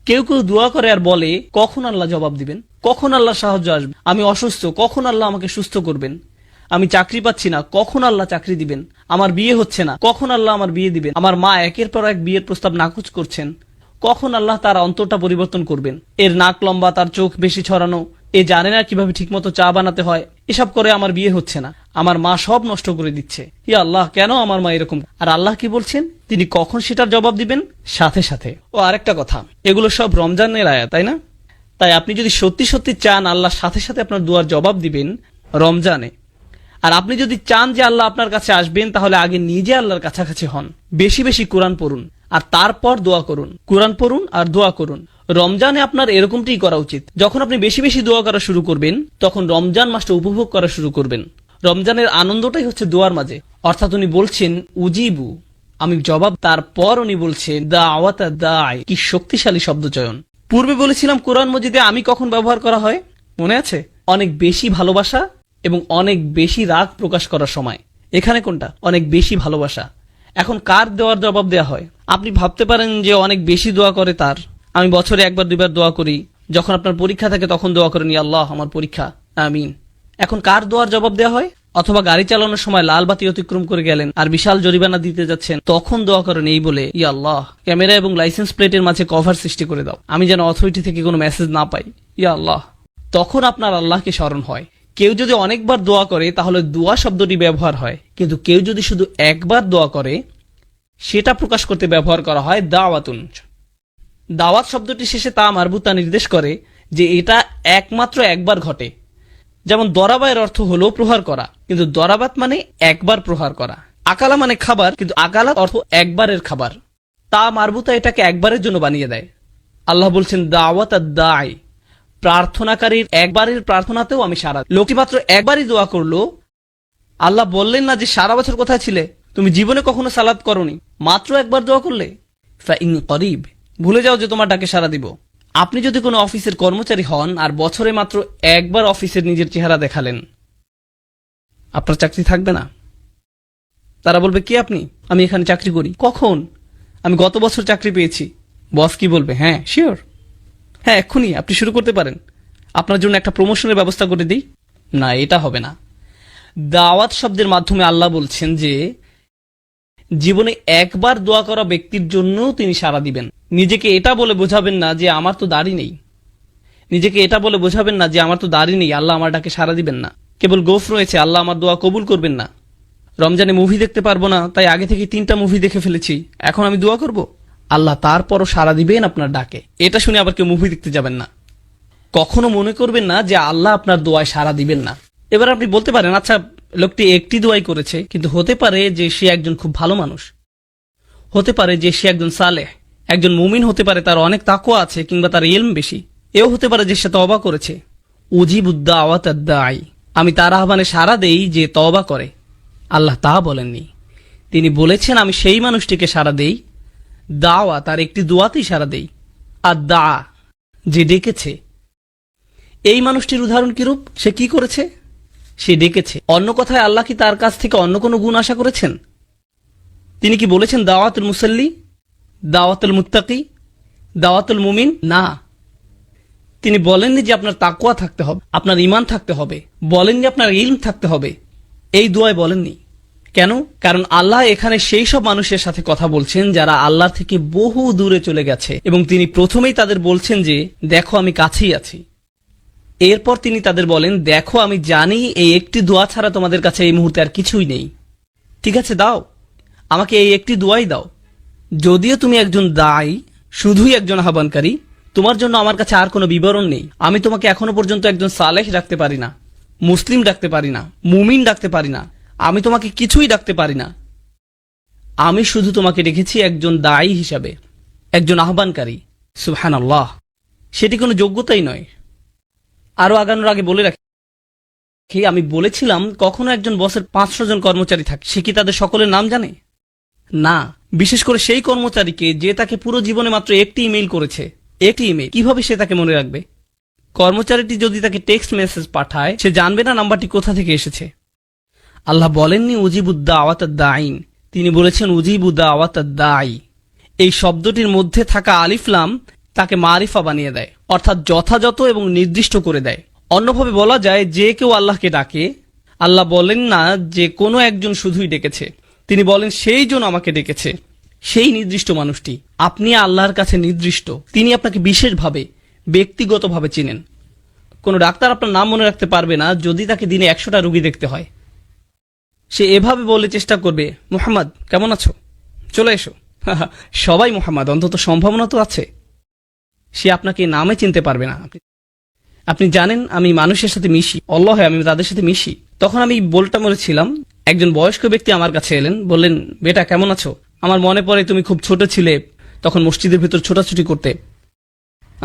কেউ কেউ দোয়া করে আর বলে কখন আল্লাহ জবাব দিবেন, কখন আল্লাহ সাহায্য আসবে, আমি অসুস্থ কখন আল্লাহ আমাকে সুস্থ করবেন, আমি চাকরি পাচ্ছি না কখন আল্লাহ চাকরি দিবেন, আমার বিয়ে হচ্ছে না কখন আল্লাহ আমার বিয়ে দিবেন, আমার মা একের পর এক বিয়ের প্রস্তাব নাকচ করছেন কখন আল্লাহ তার অন্তরটা পরিবর্তন করবেন, এর নাক লম্বা, তার চোখ বেশি ছড়ানো, এ জানে না কিভাবে ঠিকমতো চা বানাতে হয়, এসব করে আমার বিয়ে হচ্ছে না, আমার মা সব নষ্ট করে দিচ্ছে, ইয়া আল্লাহ কেন আমার মা এরকম। আর আল্লাহ কি বলছেন, তিনি কখন সেটার জবাব দিবেন, সাথে সাথে। ও আরেকটা কথা, এগুলো সব রমজানের আয়াত, তাই না? তাই আপনি যদি সত্যি সত্যি চান আল্লাহ সাথে সাথে আপনার দোয়ার জবাব দিবেন রমজানে, আর আপনি যদি চান যে আল্লাহ আপনার কাছে আসবেন, তাহলে আগে নিজে আল্লাহর কাছাকাছি হন, বেশি বেশি কোরআন পড়ুন আর তারপর দোয়া করুন। কোরআন পড়ুন আর দোয়া করুন। রমজানে আপনার এরকমটাই করা উচিত। যখন আপনি বেশি বেশি দোয়া করা শুরু করবেন, তখন রমজান মাসটা উপভোগ করা শুরু করবেন। রমজানের আনন্দটাই হচ্ছে দোয়ার মাঝে। অর্থাৎ উনি বলছেন উজিবু, আমি জবাব, তারপর উনি বলছেন দাওয়াতা দাঈ। কি শক্তিশালী শব্দ চয়ন। পূর্বে বলেছিলাম কোরআন মজিদে আমি কখন ব্যবহার করা হয়, মনে আছে? অনেক বেশি ভালোবাসা এবং অনেক বেশি রাগ প্রকাশ করার সময়। এখানে কোনটা? অনেক বেশি ভালোবাসা। এখন কার দেওয়ার জবাব দেয়া হয়? আপনি ভাবতে পারেন যে অনেক বেশি দোয়া করে তার। আমি বছরে একবার দুইবার দোয়া করি, যখন আপনার পরীক্ষা থাকে তখন দোয়া করেন ইয়া আল্লাহ আমার পরীক্ষা, আমিন। এখন কার দোয়ার জবাব দেওয়া হয়? অথবা গাড়ি চালানোর সময় লাল বাতি অতিক্রম করে গেলেন আর বিশাল জরিমানা দিতে যাচ্ছেন, তখন দোয়া করেন এই বলে ইয়া আল্লাহ ক্যামেরা এবং লাইসেন্স প্লেটের মাঝে কভার সৃষ্টি করে দাও, আমি যেন অথরিটি থেকে কোনো মেসেজ না পাই, ইয়া আল্লাহ। তখন আপনার আল্লাহকে স্মরণ হয়। কেউ যদি অনেকবার দোয়া করে তাহলে দোয়া শব্দটি ব্যবহার হয়, কিন্তু কেউ যদি শুধু একবার দোয়া করে সেটা প্রকাশ করতে ব্যবহার করা হয় দাওয়াতুন। দাওয়াত শব্দটি শেষে তা মারবুতা নির্দেশ করে যে এটা একমাত্র একবার ঘটে। যেমন দরাবায়ের অর্থ হলো প্রহার করা, কিন্তু দরাবাত মানে একবার প্রহার করা। আকালা মানে খাবার, কিন্তু আকালা অর্থ একবারের খাবার। তা মারবুতা এটাকে একবারের জন্য বানিয়ে দেয়। আল্লাহ বলছেন দাওয়াত দাঈ, প্রার্থনাকারীর একবারের প্রার্থনাতেও আমি সাড়া। লোকটি মাত্র একবারই দোয়া করলো, আল্লাহ বললেন না যে সারা বছর কোথায় ছিলে, তুমি জীবনে কখনো সালাত করনি, মাত্র একবার দোয়া করলে, ফাইন করিব, ভুলে যাও যে তোমার ডাকে সাড়া দিব। আপনি যদি কোনো অফিসের কর্মচারী হন আর বছরে মাত্র একবার অফিসের নিজের চেহারা দেখালেন, আপনার চাকরি থাকবে না। তারা বলবে কি আপনি? আমি এখানে চাকরি করি। কখন? আমি গত বছর চাকরি পেয়েছি। বস কি বলবে? হ্যাঁ শিওর, হ্যাঁ এক্ষুনি আপনি শুরু করতে পারেন, আপনার জন্য একটা প্রমোশনের ব্যবস্থা করে দিই। না, এটা হবে না। দাওয়াত শব্দের মাধ্যমে আল্লাহ বলছেন যে জীবনে একবার দোয়া করা ব্যক্তির জন্য তিনি সাড়া দিবেন। নিজেকে এটা বলে বোঝাবেন না যে আমার তো দাড়ি নেই, নিজেকে এটা বলে বোঝাবেন না যে আমার তো দাড়ি নেই, আল্লাহ আমার ডাকে সাড়া দিবেন না। কেবল গোফ রয়েছে, আল্লাহ আমার দোয়া কবুল করবেন না। রমজানে মুভি দেখতে পারবো না, তাই আগে থেকে 3টা মুভি দেখে ফেলেছি, এখন আমি দোয়া করব। আল্লাহ তারপরও সাড়া দিবেন আপনার ডাকে। এটা শুনে আবার কেউ মুভি দেখতে যাবেন না। কখনো মনে করবেন না যে আল্লাহ আপনার দোয়ায় সাড়া দিবেন না। এবার আপনি বলতে পারেন আচ্ছা লোকটি একটি দোয়াই করেছে, কিন্তু হতে পারে যে সে একজন খুব ভালো মানুষ, হতে পারে যে সে একজন সালেহ, একজন মুমিন হতে পারে, তার অনেক তাকওয়া আছে কিংবা তার ইলম বেশি। এও হতে পারে যে সে তওবা করেছে। উজিবুদ্দাওয়াত দাঈ, আমি তার আহ্বানে সাড়া দেই যে তওবা করে। আল্লাহ তা বলেননি, তিনি বলেছেন আমি সেই মানুষটিকে সাড়া দেই, দাওয়া তার একটি দোয়াতেই সাড়া দেই। আর দা, যে ডেকেছে। এই মানুষটির উদাহরণ কিরূপ? সে কি করেছে? সে ডেকেছে। অন্য কথায় আল্লাহ কি তার কাছ থেকে অন্য কোনো গুণ আশা করেছেন? তিনি কি বলেছেন দাওয়াতুল মুসাল্লি, দাওয়াতুল মুত্তাকি, দাওয়াতুল মুমিন? না, তিনি বলেননি যে আপনার তাকওয়া থাকতে হবে, আপনার ঈমান থাকতে হবে, বলেননি আপনার ইলম থাকতে হবে। এই দোয়ায় বলেননি। কেন? কারণ আল্লাহ এখানে সেই সব মানুষের সাথে কথা বলছেন যারা আল্লাহ থেকে বহু দূরে চলে গেছে, এবং তিনি প্রথমেই তাদের বলছেন যে দেখো আমি কাছেই আছি। এরপর তিনি তাদের বলেন দেখো আমি জানি এই একটি দোয়া ছাড়া তোমাদের কাছে এই মুহূর্তে আর কিছুই নেই। ঠিক আছে, দাও আমাকে এই একটি দোয়াই দাও। যদিও তুমি একজন দাঈ, শুধুই একজন আহ্বানকারী, তোমার জন্য আমার কাছে আর কোনো বিবরণ নেই। আমি তোমাকে এখনো পর্যন্ত একজন সালেহ ডাকতে পারি না, মুসলিম ডাকতে পারি না, মুমিন ডাকতে পারি না, আমি তোমাকে কিছুই ডাকতে পারি না। আমি শুধু তোমাকে ডেকেছি একজন দাঈ হিসাবে, একজন আহ্বানকারী। সুবহানাল্লাহ, সেটি কোনো যোগ্যতাই নয়। আরো আগানোর আগে বলে রাখি, আমি বলেছিলাম কখনো একজন বসের 500 জন কর্মচারী থাকে, সে কি তাদের সকলের নাম জানে? না, বিশেষ করে সেই কর্মচারীকে যে তাকে পুরো জীবনে মাত্র একটি ইমেইল করেছে। একটি ইমেইল কিভাবে সে তাকে মনে রাখবে? কর্মচারীটি যদি তাকে টেক্সট মেসেজ পাঠায়, সে জানবে না নাম্বারটি কোথা থেকে এসেছে। আল্লাহ বলেননি উজিবুদ্দাওয়াত দাঈন, তিনি বলেছেন উজিবুদ্দাওয়াত দাঈ। এই শব্দটির মধ্যে থাকা আলিফ লাম তাকে মারিফা বানিয়ে দেয়, অর্থাৎ যথাযথ এবং নির্দিষ্ট করে দেয়। অন্যভাবে বলা যায়, যে কেউ আল্লাহকে ডাকে, আল্লাহ বলেন না যে কোনো একজন শুধুই ডেকেছে, তিনি বলেন সেই জন আমাকে ডেকেছে, সেই নির্দিষ্ট মানুষটি। আপনি আল্লাহর কাছে নির্দিষ্ট, তিনি আপনাকে বিশেষভাবে ব্যক্তিগতভাবে চিনেন। কোনো ডাক্তার আপনার নাম মনে রাখতে পারবে না যদি তাকে দিনে 100টা রোগী দেখতে হয়। সে এভাবে বলে চেষ্টা করবে, মুহাম্মদ কেমন আছো, চলে এসো। সবাই মুহাম্মদ, অন্তত সম্ভাবনা তো আছে। সে আপনাকে নামে চিনতে পারবে না। আপনি জানেন আমি মানুষের সাথে মিশি, আল্লাহ আমি তাদের সাথে মিশি। তখন আমি বলটা মরেছিলাম, একজন বয়স্ক ব্যক্তি আমার কাছে এলেন, বললেন, বেটা কেমন আছো? আমার মনে পড়ে তুমি খুব ছোট ছিলে, তখন মসজিদের ভিতর ছোটাছুটি করতে।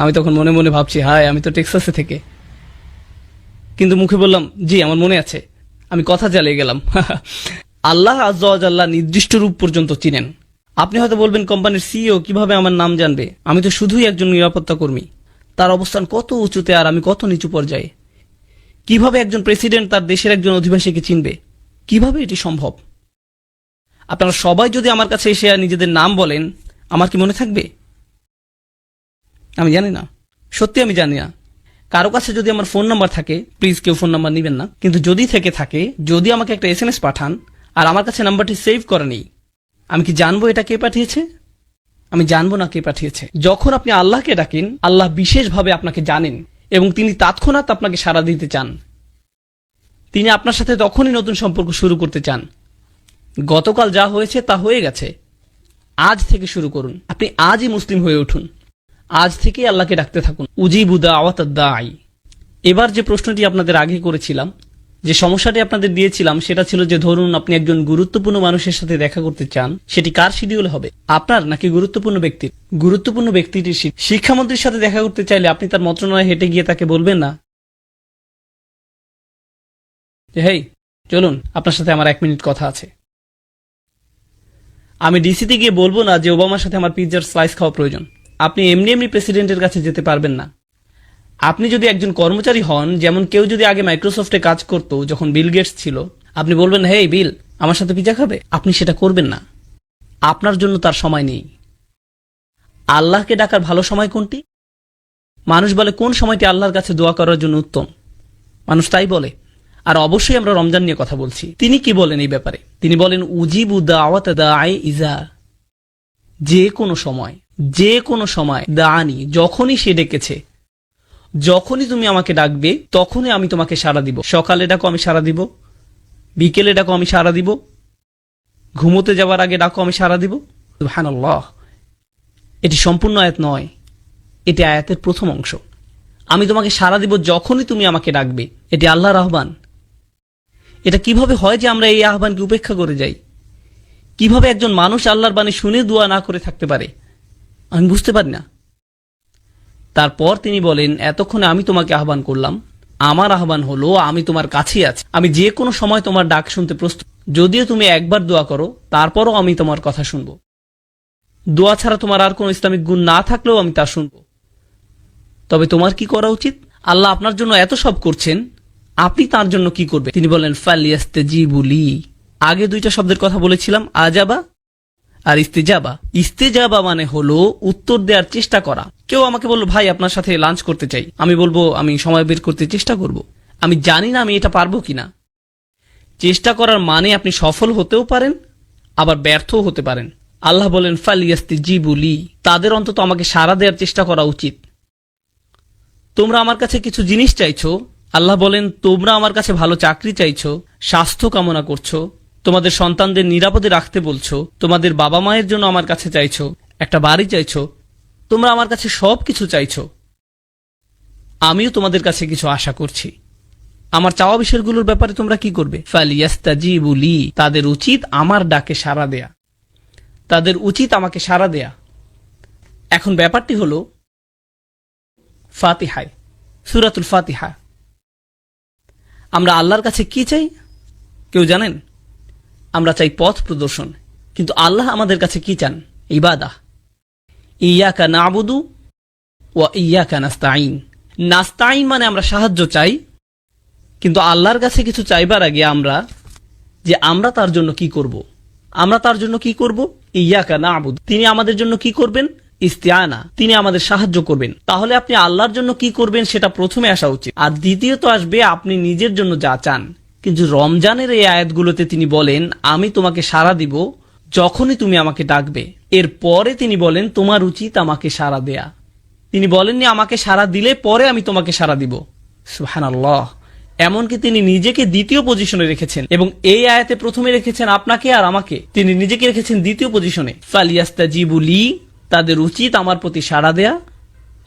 আমি তখন মনে মনে ভাবছি, হায় আমি তো টেক্সাসে থেকে। কিন্তু মুখে বললাম, জি আমার মনে আছে। আমি কথা চালিয়ে গেলাম। আল্লাহ আজ্জা ওয়া জাল্লা নির্দিষ্ট রূপ পর্যন্ত চিনেন। আপনি হয়তো বলবেন, কোম্পানির সিইও কিভাবে আমার নাম জানবে? আমি তো শুধুই একজন নিরাপত্তা কর্মী। তার অবস্থান কত উঁচুতে আর আমি কত নিচু পর্যায়ে। কিভাবে একজন প্রেসিডেন্ট তার দেশের একজন অধিবাসীকে চিনবে? কিভাবে এটি সম্ভব? আপনারা সবাই যদি আমার কাছে এসে নিজেদের নাম বলেন, আমার কি মনে থাকবে? আমি জানি না, সত্যি আমি জানি না। কারো কাছে যদি আমার ফোন নাম্বার থাকে, প্লিজ কেউ ফোন নাম্বার নেবেন না, কিন্তু যদি থেকে থাকে, যদি আমাকে একটা SMS পাঠান আর আমার কাছে নাম্বারটি সেভ করা নেই, আমি কি জানবো এটা কে পাঠিয়েছে? আমি জানবো না কে পাঠিয়েছে। যখন আপনি আল্লাহকে ডাকেন, আল্লাহ বিশেষভাবে আপনাকে জানেন এবং তিনি তৎক্ষণাৎ আপনাকে সাড়া দিতে চান। তিনি আপনার সাথে তখনই নতুন সম্পর্ক শুরু করতে চান। গতকাল যা হয়েছে তা হয়ে গেছে, আজ থেকে শুরু করুন। আপনি আজই মুসলিম হয়ে উঠুন, আজ থেকেই আল্লাহকে ডাকতে থাকুন। উজিবু দাওয়াতাদ দাঈ। এবার যে প্রশ্নটি আপনাদের আগে করেছিলাম, যে সমস্যাটি আপনাদের দিয়েছিলাম, সেটা ছিল যে ধরুন আপনি একজন গুরুত্বপূর্ণ মানুষের সাথে দেখা করতে চান, সেটি কার শিডিউলে হবে, আপনার নাকি গুরুত্বপূর্ণ ব্যক্তির? গুরুত্বপূর্ণ ব্যক্তিটির শিক্ষামন্ত্রীর সাথে দেখা করতে চাইলে আপনি তার মন্ত্রণালয়ে হেঁটে গিয়ে তাকে বলবেন না যে হেই চলুন আপনার সাথে আমার 1 মিনিট কথা আছে। আমি ডিসিতে গিয়ে বলবো না যে ওবামার সাথে আমার পিৎজার স্লাইস খাওয়া প্রয়োজন। আপনি এমনি এমনি প্রেসিডেন্টের কাছে যেতে পারবেন না। আপনি যদি একজন কর্মচারী হন, যেমন কেউ যদি আগে মাইক্রোসফটে কাজ করত যখন বিল গেটস ছিল, আপনি বলবেন, হেই বিল আমার সাথে পিৎজা খাবে? আপনি সেটা করবেন না, আপনার জন্য তার সময় নেই। আল্লাহকে ডাকার ভালো সময় কোনটি? মানুষ বলে কোন সময়টি আল্লাহর কাছে দোয়া করার জন্য উত্তম, মানুষ তাই বলে। আর অবশ্যই আমরা রমজান নিয়ে কথা বলছি। তিনি কি বলেন এই ব্যাপারে? তিনি বলেন, উজিবু দাওয়াতা দাঈ ইজা, যে কোনো সময়, যে কোনো সময়, দাআনি যখনই সে ডেকেছে, যখনই তুমি আমাকে ডাকবে তখনই আমি তোমাকে সাড়া দিব। সকালে ডাকো আমি সাড়া দিব, বিকেলে ডাকো আমি সাড়া দিব, ঘুমোতে যাওয়ার আগে ডাকো আমি সাড়া দিব। সুবহানাল্লাহ। এটি সম্পূর্ণ আয়াত নয়, এটি আয়াতের প্রথম অংশ। আমি তোমাকে সাড়া দিব যখনই তুমি আমাকে ডাকবে, এটি আল্লাহর আহ্বান। এটা কিভাবে হয় যে আমরা এই আহ্বানকে উপেক্ষা করে যাই? কিভাবে একজন মানুষ আল্লাহর বাণী শুনে দোয়া না করে থাকতে পারে? আমি বুঝতে পারি না। তারপর তিনি বলেন, এতক্ষণে আমি তোমাকে আহ্বান করলাম, আমার আহ্বান হলো আমি তোমার কাছেই আছি, আমি যে কোনো সময় তোমার ডাক শুনতে প্রস্তুত। যদিও তুমি একবার দোয়া করো, তারপরও আমি তোমার কথা শুনবো। দোয়া ছাড়া তোমার আর কোনো ইসলামিক গুণ না থাকলেও আমি তা শুনবো। তবে তোমার কি করা উচিত? আল্লাহ আপনার জন্য এত সব করছেন, আপনি তার জন্য কি করবে? তিনি বলেন, ফালিয়াস্তাজিবু লি। আগে 2টা শব্দের কথা বলেছিলাম, আজাবা আর ইস্তেজাবা। ইস্তেজাবা মানে হলো উত্তর দেওয়ার চেষ্টা করা। কেউ আমাকে বলল, ভাই আপনার সাথে লাঞ্চ করতে চাই। আমি বলবো, আমি সময় বের করতে চেষ্টা করব। আমি জানি না আমি এটা পারবো কিনা। চেষ্টা করার মানে আপনি সফল হতেও পারেন, আবার ব্যর্থও হতে পারেন। আল্লাহ বলেন, ফালিয়াস্তাজিবু লি, তাদের অন্তত আমাকে সাড়া দেওয়ার চেষ্টা করা উচিত। তোমরা আমার কাছে কিছু জিনিস চাইছো, আল্লাহ বলেন, তোমরা আমার কাছে ভালো চাকরি চাইছো, স্বাস্থ্য কামনা করছো, তোমাদের সন্তানদের নিরাপদে রাখতে বলছো, তোমাদের বাবা মায়ের জন্য আমার কাছে চাইছো, একটা বাড়ি চাইছো, তোমরা আমার কাছে সব কিছু চাইছো। আমিও তোমাদের কাছে কিছু আশা করছি। আমার চাওয়া বিষয়গুলোর ব্যাপারে তোমরা কি করবে? ফালিয়াস্তাজিবু লি, তাদের উচিত আমার ডাকে সাড়া দেয়া, তাদের উচিত আমাকে সাড়া দেয়া। এখন ব্যাপারটি হলো, ফাতিহায়, সূরাতুল ফাতিহা, আমরা আল্লাহর কাছে কি চাই কেউ জানেন? আমরা চাই পথ প্রদর্শন, কিন্তু আল্লাহ আমাদের কাছে কি চান? ইবাদাহ। ইয়াকা নাবুদু ওয়া ইয়াকা নাস্তাইন। নাস্তাইন মানে আমরা সাহায্য চাই, কিন্তু আল্লাহর কাছে কিছু চাইবার আগে আমরা তার জন্য কি করব। আমরা তার জন্য কি করব? ইয়াকা নাবুদু, তিনি আমাদের জন্য কি করবেন? ইস্তিআনা, তিনি আমাদের সাহায্য করবেন। তাহলে আপনি আল্লাহর জন্য কি করবেন সেটা প্রথমে আসা উচিত, আর দ্বিতীয়ত আসবে আপনি নিজের জন্য যা চান। কিন্তু রমজানের এই আয়াতগুলোতে তিনি বলেন আমি তোমাকে সাড়া দিব যখনই তুমি আমাকে ডাকবে। এরপরে তিনি বলেন তোমার উচিত আমাকে সাড়া দেয়া। তিনি বলেননি আমাকে সাড়া দিলে পরে আমি তোমাকে সাড়া দিব। সুবহানাল্লাহ। এমনকি তিনি নিজেকে দ্বিতীয় পজিশনে রেখেছেন, এবং এই আয়াতে প্রথমে রেখেছেন আপনাকে আর আমাকে, তিনি নিজেকে রেখেছেন দ্বিতীয় পজিশনে। ফালিয়াস্তাজিবু লি, তাদের উচিত আমার প্রতি সাড়া দেয়া,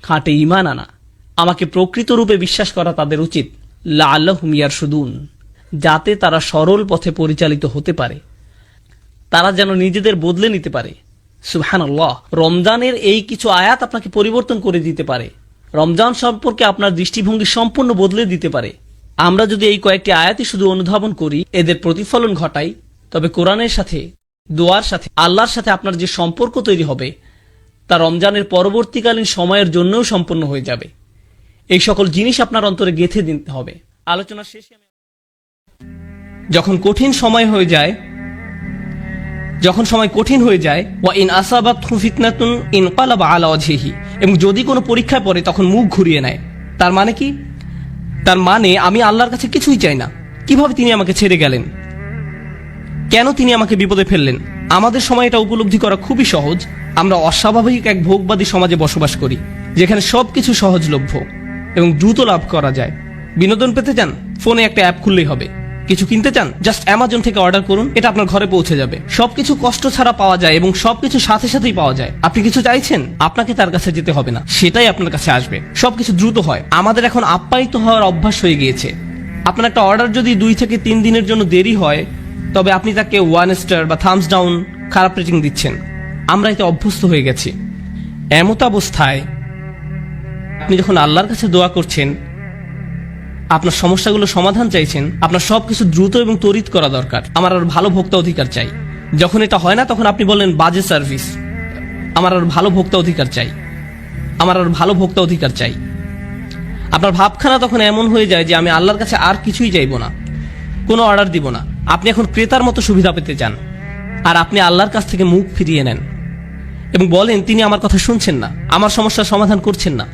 খাঁটে ঈমান আনা, আমাকে প্রকৃত রূপে বিশ্বাস করা তাদের উচিত। লাআল্লাহুম ইয়ারশুদুন, যাতে তারা সরল পথে পরিচালিত হতে পারে, তারা যেন নিজেদের বদলে নিতে পারে। সুবহানাল্লাহ। রমজানের এই কিছু আয়াত আপনাকে পরিবর্তন করে দিতে পারে, রমজান সম্পর্কে আপনার দৃষ্টিভঙ্গি সম্পূর্ণ বদলে দিতে পারে। আমরা যদি এই কয়েকটি আয়াতই শুধু অনুধাবন করি, এদের প্রতিফলন ঘটাই, তবে কোরআনের সাথে, দোয়ার সাথে, আল্লাহর সাথে আপনার যে সম্পর্ক তৈরি হবে তা রমজানের পরবর্তীকালীন সময়ের জন্যও সম্পন্ন হয়ে যাবে। এই সকল জিনিস আপনার অন্তরে গেঁথে দিতে হবে। আলোচনার শেষে যখন কঠিন সময় হয়ে যায়, ওয়া ইন আসাবাতহু ফিতনাতুন ইনকালাবা আলা ওয়াজহিহি, এবং যদি কোনো পরীক্ষায় পড়ে তখন মুখ ঘুরিয়ে নেয়। তার মানে কি? তার মানে আমি আল্লাহর কাছে কিছুই চাই না। কিভাবে তিনি আমাকে ছেড়ে গেলেন? কেন তিনি আমাকে বিপদে ফেললেন? আমাদের সময় এটা উপলব্ধি করা খুবই সহজ। আমরা অস্বাভাবিক এক ভোগবাদী সমাজে বসবাস করি, যেখানে সবকিছু সহজলভ্য এবং দ্রুত লাভ করা যায়। বিনোদন পেতে চান, ফোনে একটা অ্যাপ খুললেই হবে। কিছু কিনতে চান, জাস্ট অ্যামাজন থেকে অর্ডার করুন, এটা আপনার ঘরে পৌঁছে যাবে। সবকিছু কষ্ট ছাড়া পাওয়া যায় এবং সবকিছু সাথে সাথেই পাওয়া যায়। আপনি কিছু চাইছেন, আপনাকে তার কাছে যেতে হবে না, সেটাই আপনার কাছে আসবে। সবকিছু দ্রুত হয়। আমাদের এখন আপ্যায়িত হওয়ার অভ্যাস হয়ে গিয়েছে। আপনার একটা অর্ডার যদি 2 থেকে 3 দিনের জন্য দেরি হয়, তবে আপনি তাকে 1 স্টার বা থামস ডাউন, খারাপ রেটিং দিচ্ছেন। আমরা এতে অভ্যস্ত হয়ে গেছি। এমত অবস্থায় আপনি যখন আল্লাহর কাছে দোয়া করছেন, আপনার সমস্যাগুলো সমাধান চাইছেন, আপনার সবকিছু দ্রুত এবং ত্বরিত করা দরকার। আমার আর ভালো ভোক্তা অধিকার চাই। যখন এটা হয় না, তখন আপনি বলেন বাজে সার্ভিস, আমার আর ভালো ভোক্তা অধিকার চাই, আমার আর ভালো ভোক্তা অধিকার চাই। আপনার ভাবখানা তখন এমন হয়ে যায় যে আমি আল্লাহর কাছে আর কিছুই চাইবো না, কোনো অর্ডার দিব না। আপনি এখন ক্রেতার মতো সুবিধা পেতে চান, আর আপনি আল্লাহর কাছ থেকে মুখ ফিরিয়ে নেন এবং বলেন তিনি আমার কথা শুনছেন না, আমার সমস্যার সমাধান করছেন না।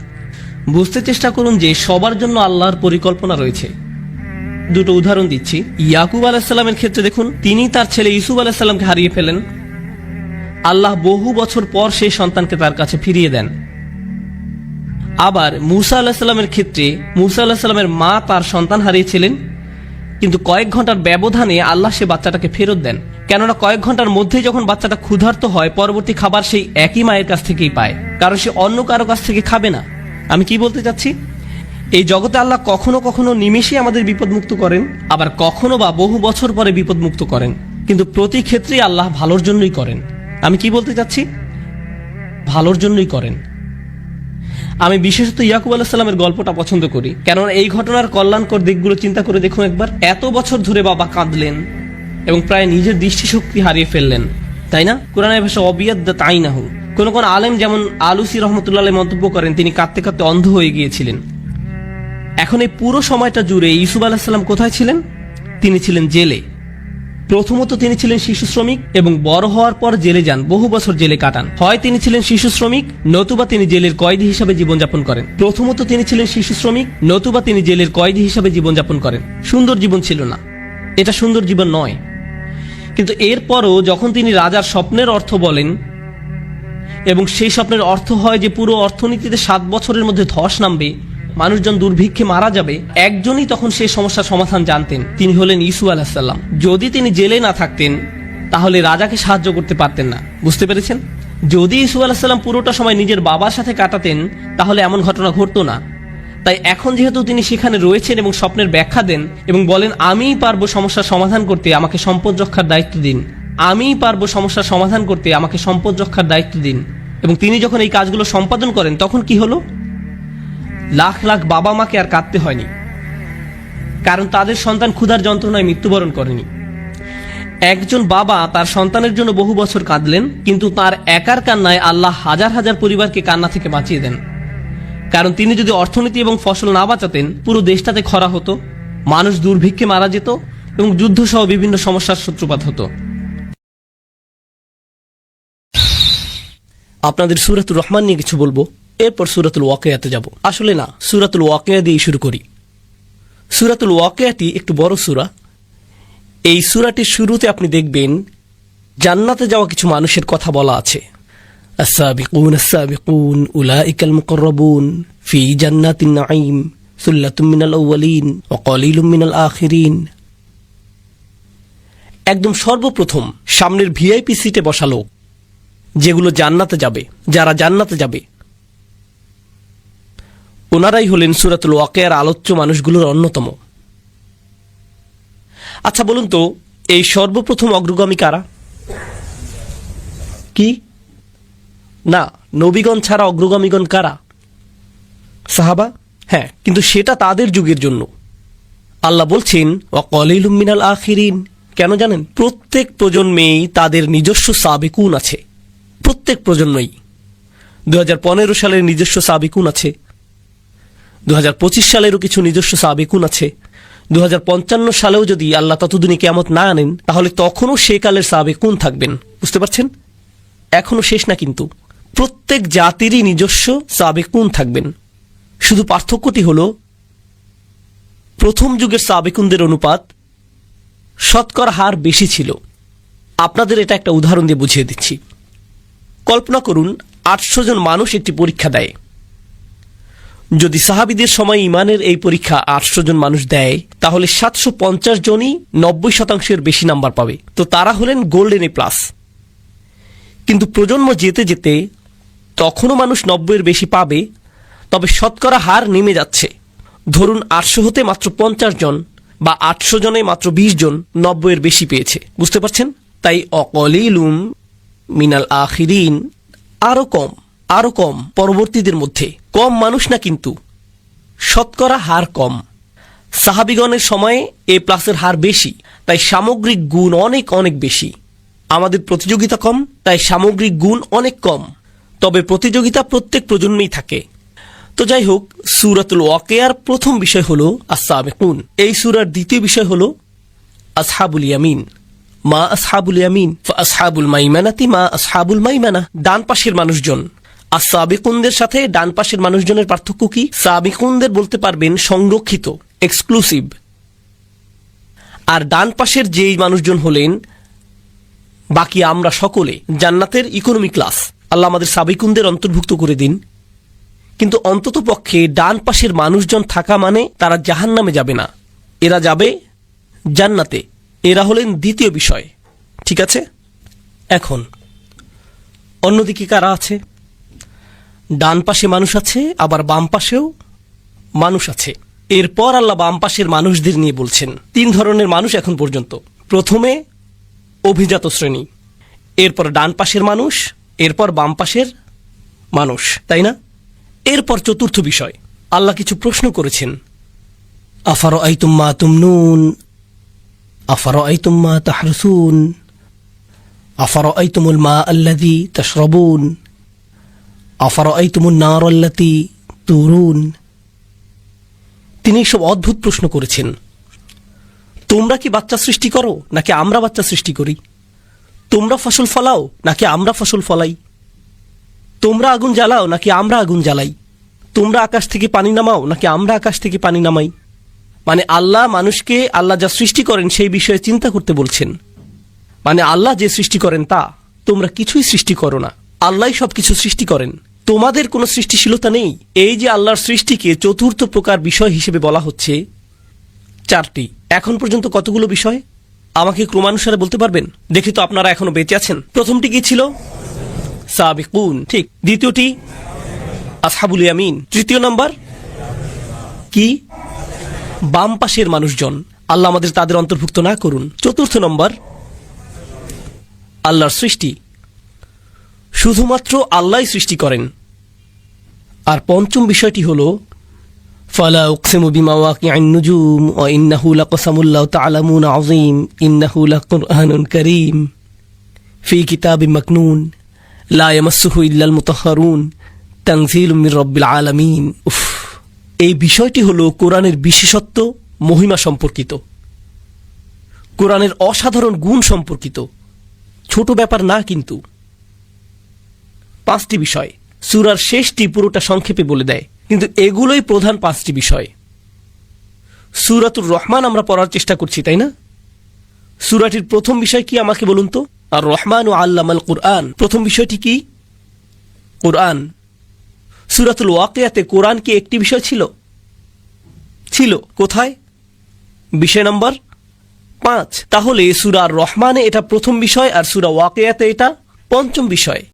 বুঝতে চেষ্টা করুন যে সবার জন্য আল্লাহর পরিকল্পনা রয়েছে। দুটো উদাহরণ দিচ্ছি। ইয়াকুব আলাইহিসসালামের ক্ষেত্রে দেখুন, তিনি তার ছেলে ইউসুফ আলাইহিসসালামকে হারিয়ে ফেলেন। আল্লাহ বহু বছর পর সেই সন্তানকে তার কাছে ফিরিয়ে দেন। আবার মূসা আলাইহিসসালামের ক্ষেত্রে, মূসা আলাইহিসসালামের মা তার সন্তান হারিয়েছিলেন, কিন্তু কয়েক ঘন্টার ব্যবধানে আল্লাহ সে বাচ্চাটাকে ফেরত দেন। কেননা কয়েক ঘন্টার মধ্যেই যখন বাচ্চাটা ক্ষুধার্ত হয়, পরবর্তী খাবার সেই একই মায়ের কাছ থেকেই পায়, কারণ সে অন্য কারো কাছ থেকে খাবে না। আমি কি বলতে চাচ্ছি? এই জগতে আল্লাহ কখনো কখনো নিমেষেই আমাদের বিপদমুক্ত করেন, আবার কখনো বা বহু বছর পরে বিপদমুক্ত করেন, কিন্তু প্রতি ক্ষেত্রেই আল্লাহ ভালোর জন্যই করেন। আমি কি বলতে চাচ্ছি? ভালোর জন্যই করেন। আমি বিশেষত ইয়াকুব আলাইহিস সালামের গল্পটা পছন্দ করি, কেননা এই ঘটনার কল্যাণকর দিকগুলো চিন্তা করে দেখুন একবার। এত বছর ধরে বাবা কাঁদলেন এবং প্রায় নিজের দৃষ্টিশক্তি হারিয়ে ফেললেন, তাই না? কোরআনের ভাষা অবিয়াদ্দাত আইনাহু। কোন কোন আলেম যেমন আলুসি রহমতুল্লাহ আলাইহি মন্তব্য করেন তিনি কাঁদতে কাঁদতে অন্ধ হয়ে গিয়েছিলেন। এখন এই পুরো সময়টা জুড়ে ইউসুফ আলাইহিস সালাম কোথায় ছিলেন? তিনি ছিলেন জেলে। প্রথমত তিনি ছিলেন শিশু শ্রমিক এবং বড় হওয়ার পর জেলে যান, বহু বছর জেলে কাটান। হয় তিনি ছিলেন শিশু শ্রমিক, নতুবা তিনি জেলের কয়েদি হিসাবে জীবনযাপন করেন। প্রথমত তিনি ছিলেন শিশু শ্রমিক, নতুবা তিনি জেলের কয়েদি হিসাবে জীবনযাপন করেন। সুন্দর জীবন ছিল না, এটা সুন্দর জীবন নয়। কিন্তু এরপরও যখন তিনি রাজার স্বপ্নের অর্থ বলেন এবং সেই স্বপ্নের অর্থ হয় যে পুরো অর্থনীতিতে 7 বছরের মধ্যে ধস নামবে, মানুষজন দুর্ভিক্ষে মারা যাবে, একজনই তখন সেই সমস্যার সমাধান জানতেন, তিনি হলেন ইউসুফ আলাইহিস সালাম। যদি তিনি জেলে না থাকতেন তাহলে রাজাকে সাহায্য করতে পারতেন না। বুঝতে পেরেছেন? যদি ইউসুফ আলাইহিস সালাম পুরোটা সময় নিজের বাবার সাথে কাটাতেন তাহলে এমন ঘটনা ঘটতো না। তাই এখন যেহেতু তিনি সেখানে রয়েছেন এবং স্বপ্নের ব্যাখ্যা দেন এবং বলেন আমিই পারবো সমস্যার সমাধান করতে, আমাকে সম্পদ রক্ষার দায়িত্ব দিন, আমিই পারবো সমস্যার সমাধান করতে, আমাকে সম্পদ রক্ষার দায়িত্ব দিন, এবং তিনি যখন এই কাজগুলো সম্পাদন করেন তখন কি হলো? লাখ লাখ বাবা মাকে আর কাঁদতে হয়নি, কারণ তাদের সন্তান ক্ষুধার যন্ত্রণায় মৃত্যুবরণ করেনি। একজন বাবা তার সন্তানের জন্য বহু বছর কাঁদলেন, কিন্তু তার একার কান্নায় আল্লাহ হাজার হাজার পরিবারকে কান্না থেকে বাঁচিয়ে দেন। কারণ তিনি যদি অর্থনীতি এবং ফসল না বাঁচাতেন, পুরো দেশটাতে খরা হতো, মানুষ দুর্ভিক্ষে মারা যেত এবং যুদ্ধ সহ বিভিন্ন সমস্যার সূত্রপাত হতো। আপনাদের সূরাতুর রহমান নিয়ে কিছু বলবো, এরপর সূরাতুল ওয়াকিয়াতে যাব। আসলে না, সূরাতুল ওয়াকিয়া দিয়ে শুরু করি। সূরাতুল ওয়াকিয়াটি একটু বড় সূরা। এই সূরাটির শুরুতে আপনি দেখবেন জান্নাতে যাওয়া কিছু মানুষের কথা বলা আছে। السابقون السابقون أولئك المقربون في جنات النعيم ثلة من الأولين وقليل من الآخرين। একদম সর্বপ্রথম সামনের ভিআইপি সিটে বসা লোক, যেগুলো জান্নাতে যাবে, যারা জান্নাতে যাবে, ওনারাই হলেন সূরাতুল ওয়াকিয়ার আলোচ্য মানুষগুলোর অন্যতম। আচ্ছা বলুন তো, এই সর্বপ্রথম অগ্রগামী কারা? কি না, নবীগণ ছাড়া অগ্রগামীগণ কারা? সাহাবা। হ্যাঁ, কিন্তু সেটা তাদের যুগের জন্য। আল্লাহ বলছেন ওয়াকালিলুম মিনাল আখিরিন। কেন জানেন? প্রত্যেক প্রজন্মেই তাদের নিজস্ব সাবিকুন আছে। প্রত্যেক প্রজন্মেই 2015 সালের নিজস্ব সাবিকুন আছে, 2025 সালেরও কিছু নিজস্ব সাবিকুন আছে, 2055 সালেও যদি আল্লাহ ততদিনে কিয়ামত না আনেন, তাহলে তখনও সে কালের সাবিকুন থাকবেন। বুঝতে পারছেন? এখনো শেষ না, কিন্তু প্রত্যেক জাতিরই নিজস্ব সাবিকুন থাকবেন। শুধু পার্থক্যটি হল প্রথম যুগের সাবিকুনদের অনুপাত শতকরা হার বেশি ছিল। আপনাদের এটা একটা উদাহরণ দিয়ে বুঝিয়ে দিচ্ছি। কল্পনা করুন 800 জন মানুষ একটি পরীক্ষা দেয়। যদি সাহাবীদের সময় ইমানের এই পরীক্ষা 800 জন মানুষ দেয়, তাহলে 750 জনই 90% বেশি নাম্বার পাবে। তো তারা হলেন গোল্ডেন এ প্লাস। কিন্তু প্রজন্ম যেতে যেতে তখনও মানুষ 90-এর বেশি পাবে, তবে শতকরা হার নেমে যাচ্ছে। ধরুন 800 হতে মাত্র 50 জন বা 800 জনে মাত্র 20 জন 90-এর বেশি পেয়েছে। বুঝতে পারছেন? তাই অকলিলুম মিনাল আখিরিন, আরো কম পরবর্তীদের মধ্যে। কম মানুষ না, কিন্তু শতকরা হার কম। সাহাবীগণের সময়ে এ প্লাসের হার বেশি, তাই সামগ্রিক গুণ অনেক অনেক বেশি। আমাদের প্রতিযোগিতা কম, তাই সামগ্রিক গুণ অনেক কম। তবে প্রতিযোগিতা প্রত্যেক প্রজন্মেই থাকে। তো যাই হোক, সূরাতুল ওয়াকিয়ার প্রথম বিষয় হলো আস-সাবিকুন। এই সূরার দ্বিতীয় বিষয় হলো আসহাবুল ইয়ামিন। মা আসহাবুল ইয়ামিন ফাসহাবুল মাইমানাতি মা আসহাবুল মাইমানা। ডান পাশের মানুষজন। আস-সাবিকুনদের সাথে ডান পাশের মানুষজনের পার্থক্য কি? সাবিকুনদের বলতে পারবেন সংরক্ষিত, এক্সক্লুসিভ। আর ডান পাশের যেই মানুষজন হলেন বাকি আমরা সকলে, জান্নাতের ইকোনমি ক্লাস। আল্লাহ আমাদের সাবিকুনদের অন্তর্ভুক্ত করে দিন। কিন্তু অন্তত পক্ষে ডান পাশের মানুষজন থাকা মানে তারা জাহান্নামে যাবে না, এরা যাবে জান্নাতে। এরা হলেন দ্বিতীয় বিষয়। ঠিক আছে? এখন অন্যদিকে কারা আছে? ডান পাশে মানুষ আছে, আবার বাম পাশেও মানুষ আছে। এরপর আল্লাহ বাম পাশের মানুষদের নিয়ে বলছেন 3 ধরনের মানুষ এখন পর্যন্ত। প্রথমে অভিজাত শ্রেণী, এরপর ডান পাশের মানুষ, এরপর বাম পাশের মানুষ, তাই না? এরপর চতুর্থ বিষয়, আল্লাহ কিছু প্রশ্ন করেছেন। আফারাআইতুম মা তুমনুন, আফারাআইতুম মা তাহরুসুন, আফারাআইতুমুল মা আল্লাযী তাশরাবুন, আফারাআইতুমুন নার আল্লাতী তুরুন। তিনি সব অদ্ভুত প্রশ্ন করেছেন। তোমরা কি বাচ্চা সৃষ্টি করো নাকি আমরা বাচ্চা সৃষ্টি করি? তোমরা ফসল ফলাও নাকি আমরা ফসল ফলাই? তোমরা আগুন জ্বালাও নাকি আমরা আগুন জ্বালাই? তোমরা আকাশ থেকে পানি নামাও নাকি আমরা আকাশ থেকে পানি নামাই? মানে আল্লাহ মানুষকে আল্লাহ যা সৃষ্টি করেন সেই বিষয়ে চিন্তা করতে বলছেন। মানে আল্লাহ যে সৃষ্টি করেন তা, তোমরা কিছুই সৃষ্টি করো না, আল্লাহই সবকিছু সৃষ্টি করেন, তোমাদের কোনো সৃষ্টিশীলতা নেই। এই যে আল্লাহর সৃষ্টিকে চতুর্থ প্রকার বিষয় হিসেবে বলা হচ্ছে 4টি। এখন পর্যন্ত কতগুলো বিষয় আমাকে ক্রমানুসারে বলতে পারবেন? দেখি তো আপনারা এখনো বেঁচে আছেন। প্রথমটি কি ছিল? সাবিকুন, ঠিক। দ্বিতীয়টি আসহাবুল ইয়ামিন। তৃতীয় নাম্বার কি? বাম পাশের মানুষজন। আল্লাহ আমাদের তাদের অন্তর্ভুক্ত না করুন। চতুর্থ নম্বর আল্লাহর সৃষ্টি, শুধুমাত্র আল্লাহই সৃষ্টি করেন। আর পঞ্চম বিষয়টি হলো ফালা উকসিমু বিমাওয়াকিআন নুজুম ওয়া ইন্নাহু লাকসামুল লাউ তা'লামুনা আযীম ইন্নাহু লাকুরআনুন কারীম ফি কিতাবিম মাকনুন লা ইয়ামাসসুহু ইল্লাল মুতাহহারুন তানযীলুম মির রাব্বিল আলামিন। এই বিষয়টি হলো কোরআনের বিশেষত্ব, মহিমা সম্পর্কিত, কোরআনের অসাধারণ গুণ সম্পর্কিত। ছোট ব্যাপার না কিন্তু। 5টি বিষয়। সূরার শেষটি পুরোটা সংক্ষেপে বলে দেয়, কিন্তু এগুলোই প্রধান 5টি বিষয়। সূরাতুর রহমান আমরা পড়ার চেষ্টা করছি, তাই না? সূরাটির প্রথম বিষয় কি আমাকে বলুন তো? আর রহমান ও আল্লামাল কুরআন, প্রথম বিষয়টি কি? কুরআন। সূরাতুল ওয়াকিয়াতে কোরআন কি একটি বিষয় ছিল? ছিল। কোথায়? বিষয় নম্বর 5। তাহলে সূরা আর রহমানে এটা প্রথম বিষয় আর সূরা ওয়াকিয়াতে এটা পঞ্চম বিষয়।